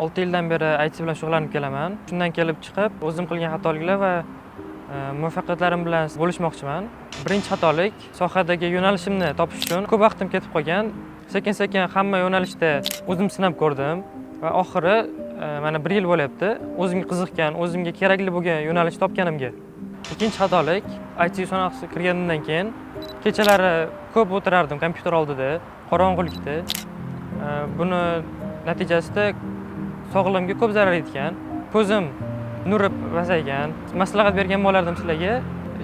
6 yildan beri IT bilan shug'ullanib kelaman. Shundan kelib chiqib, o'zim qilgan xatoliklar va muvaffaqiyatlarim bilan bo'lishmoqchiman. Birinchi xatolik sohadagi yo'nalishimni topish uchun ko'p vaqtim ketib qolgan. Sekin-sekin hamma yo'nalishda o'zim sinab ko'rdim va oxiri mana 1 yil bo'lyapti. O'zimga qiziqgan, o'zimga kerakli bo'lgan yo'nalish topganimga. Ikkinchi xatolik IT sohasiga kirganimdan keyin kechalari ko'p o'tirardim kompyuter oldida, qorong'ulikda. Buni natijasida sog'lig'imga ko'p zarar yetgan. Ko'zim nuri pasaygan. Maslahat bergan bo'lardim sizlarga.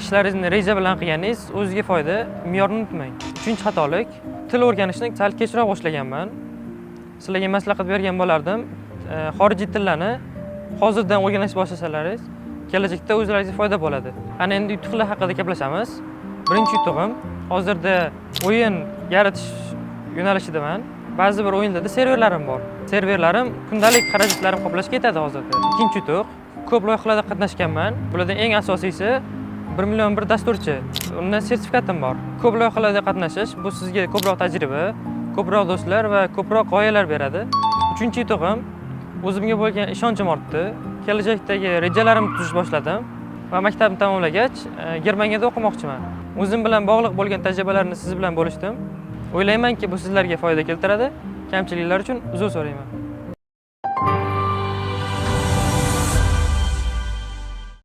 Ishlaringizni reja bilan qilganingiz o'ziga foyda, me'yorni unutmang. Uchinchi xatolik til o'rganishni sal kechroq boshlaganman. Sizlarga maslahat bergan bo'lardim. Xorijiy tillarni hozirdan o'rganishni boshlasangiz, kelajakda o'zlaringizga foyda bo'ladi. Ana endi yutuqlar haqida gaplashamiz. Birinchi yutug'im hozirda o'yin yaratish yo'nalishidaman. Ba'zi bir o'yinlarda serverlarim bor. Serverlarim kundalik xarajatlarim qoplashga yetadi hozirda. Ikkinchi yutuq, ko'p loyihalarda qatnashganman. Bulardan eng asosiysi 1 million bir dasturchi. Undan sertifikatim bor. Ko'p loyihalarda qatnashish bu sizga ko'proq tajriba, ko'proq do'stlar va ko'proq g'oyalar beradi. Uchinchi yutug'im o'zimga bo'lgan ishonchim ortdi. Kelajakdagi rejalarimni tuzish boshladim va maktabni tamomlagach Germaniyada o'qimoqchiman. O'zim bilan bog'liq bo'lgan tajribalarni siz bilan bo'lishdim. O'ylaymanki, bu sizlarga foyda keltiradi. Kamchiliklar uchun uzr so'rayman.